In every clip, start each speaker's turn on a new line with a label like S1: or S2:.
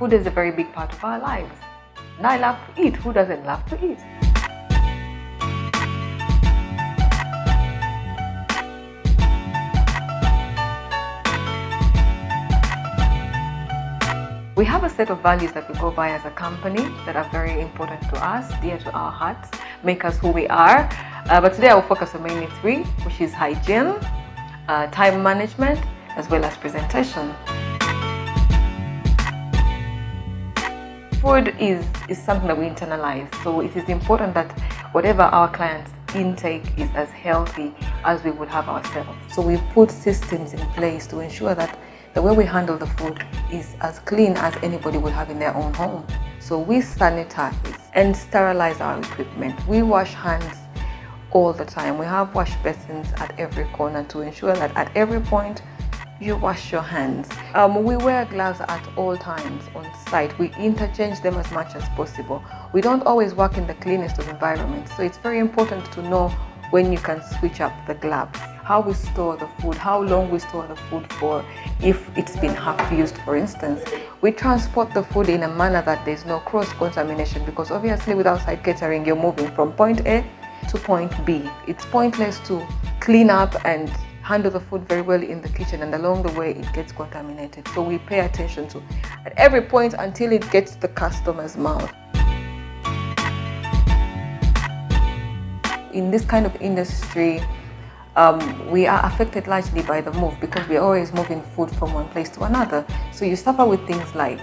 S1: Food is a very big part of our lives. And I love to eat. Who doesn't love to eat? We have a set of values that we go by as a company that are very important to us, dear to our hearts, make us who we are. But today I will focus on mainly three, which is hygiene, time management, as well as presentation. Food is something that we internalize, so it is important that whatever our clients intake is as healthy as we would have ourselves. So we put systems in place to ensure that the way we handle the food is as clean as anybody would have in their own home. So we sanitize and sterilize our equipment. We wash hands all the time. We have wash basins at every corner to ensure that at every point you wash your hands. We wear gloves at all times on site. We interchange them as much as possible. We don't always work in the cleanest of environments, so it's very important to know when you can switch up the gloves, how we store the food, how long we store the food for, if it's been half used, for instance. We transport the food in a manner that there's no cross-contamination, because obviously with outside catering, you're moving from point A to point B. It's pointless to clean up and handle the food very well in the kitchen, and along the way it gets contaminated. So we pay attention to at every point until it gets to the customer's mouth. In this kind of industry, we are affected largely by the move, because we are always moving food from one place to another. So you suffer with things like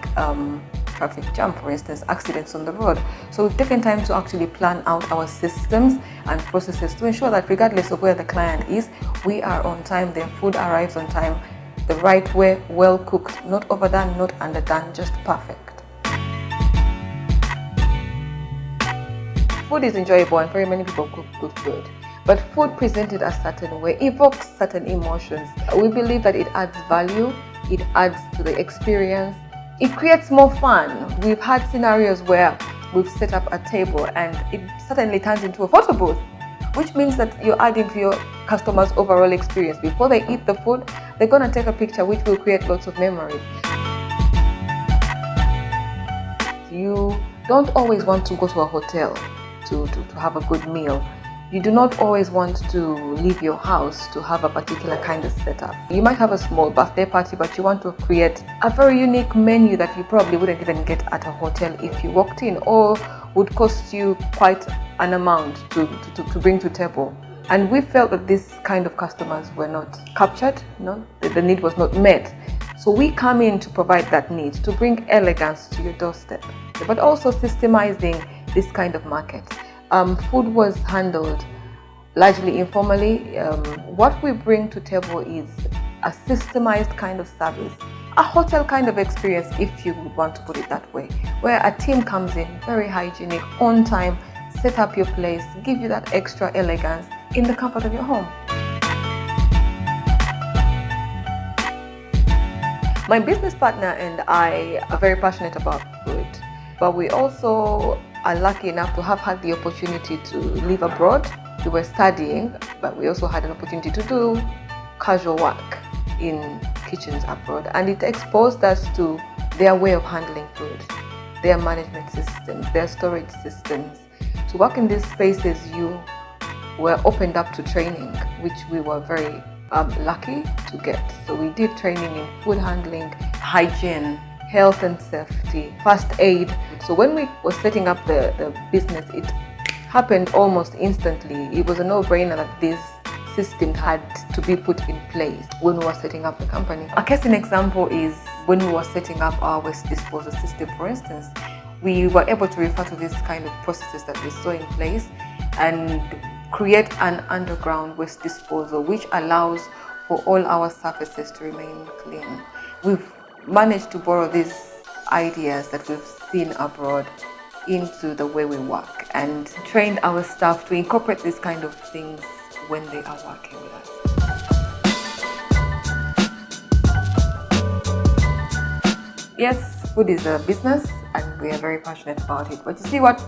S1: traffic jam, for instance, accidents on the road. So we've taken time to actually plan out our systems and processes to ensure that regardless of where the client is, we are on time, their food arrives on time, the right way, well cooked, not overdone, not underdone, just perfect. Food is enjoyable and very many people cook good food. But food presented a certain way evokes certain emotions. We believe that it adds value, it adds to the experience, it creates more fun. We've had scenarios where we've set up a table and it suddenly turns into a photo booth, which means that you're adding to your customers' overall experience. Before they eat the food, they're going to take a picture, which will create lots of memories. You don't always want to go to a hotel to have a good meal. You do not always want to leave your house to have a particular kind of setup. You might have a small birthday party, but you want to create a very unique menu that you probably wouldn't even get at a hotel if you walked in, or would cost you quite an amount to bring to table. And we felt that this kind of customers were not captured, the need was not met. So we come in to provide that need, to bring elegance to your doorstep, but also systemizing this kind of market. Food was handled largely informally. What we bring to table is a systemized kind of service, a hotel kind of experience, if you would want to put it that way, where a team comes in, very hygienic, on time, set up your place, give you that extra elegance in the comfort of your home. My business partner and I are very passionate about food, but we also are lucky enough to have had the opportunity to live abroad. We were studying, but we also had an opportunity to do casual work in kitchens abroad, and it exposed us to their way of handling food, their management systems, their storage systems. To work in these spaces, you were opened up to training, which we were very lucky to get. So we did training in food handling, hygiene, health and safety, first aid. So when we were setting up the business, it happened almost instantly. It was a no-brainer that this system had to be put in place when we were setting up the company. A case in example is when we were setting up our waste disposal system, for instance. We were able to refer to this kind of processes that we saw in place and create an underground waste disposal, which allows for all our surfaces to remain clean. We've managed to borrow these ideas that we've seen abroad into the way we work and trained our staff to incorporate these kind of things when they are working with us. Yes, food is a business and we are very passionate about it. But you see, what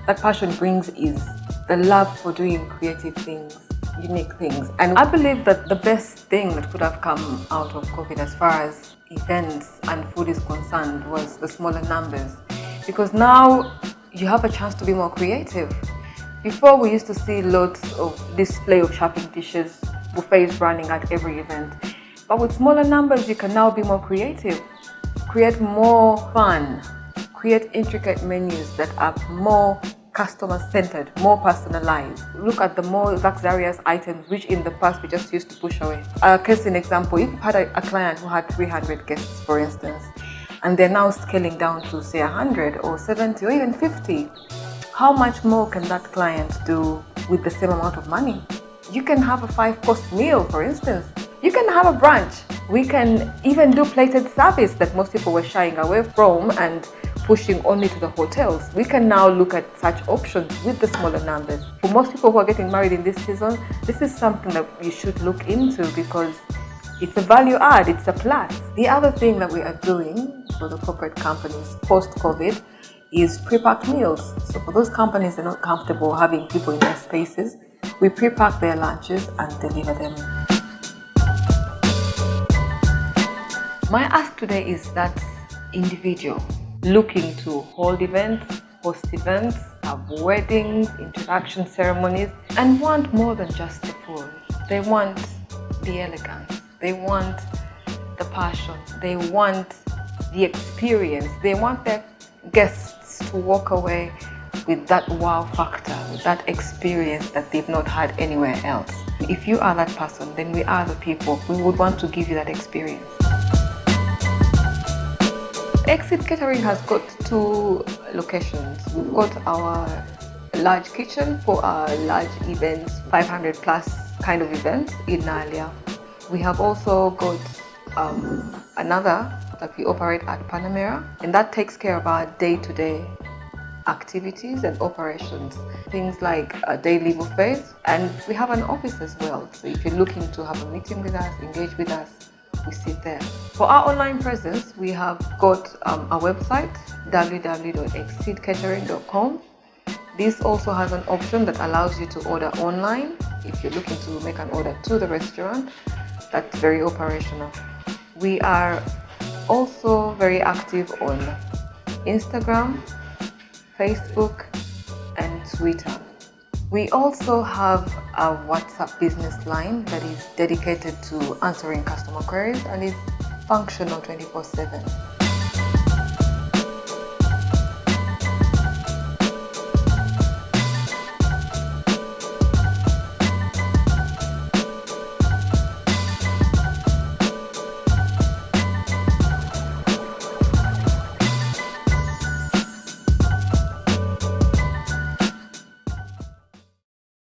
S1: that passion brings is the love for doing creative things, unique things. And I believe that the best thing that could have come out of COVID as far as events and food is concerned was the smaller numbers, because now you have a chance to be more creative. Before, we used to see lots of display of shopping dishes, buffets running at every event. But with smaller numbers, you can now be more creative, create more fun, create intricate menus that are more customer-centered, more personalized. Look at the more luxurious items which in the past we just used to push away. A case in example, if you had a client who had 300 guests, for instance, and they're now scaling down to say 100 or 70 or even 50, how much more can that client do with the same amount of money? You can have a 5-course meal, for instance. You can have a brunch. We can even do plated service that most people were shying away from and pushing only to the hotels. We can now look at such options with the smaller numbers. For most people who are getting married in this season, this is something that you should look into because it's a value add, it's a plus. The other thing that we are doing for the corporate companies post-COVID is pre-packed meals. So for those companies that are not comfortable having people in their spaces, we pre-pack their lunches and deliver them. My ask today is that individual looking to hold events, host events, have weddings, introduction ceremonies, and want more than just the food. They want the elegance, they want the passion, they want the experience, they want their guests to walk away with that wow factor, with that experience that they've not had anywhere else. If you are that person, then we are the people. We would want to give you that experience. Exceed Catering has got 2 locations. We've got our large kitchen for our large events, 500 plus kind of events in Nalia. We have also got another that we operate at Panamera, and that takes care of our day-to-day activities and operations, things like daily buffets, and we have an office as well. So if you're looking to have a meeting with us, engage with us, we sit there. For our online presence, we have got a website, www.exceedcatering.com. This also has an option that allows you to order online. If you're looking to make an order to the restaurant, that's very operational. We are also very active on Instagram, Facebook, and Twitter. We also have a WhatsApp business line that is dedicated to answering customer queries and is functional 24/7.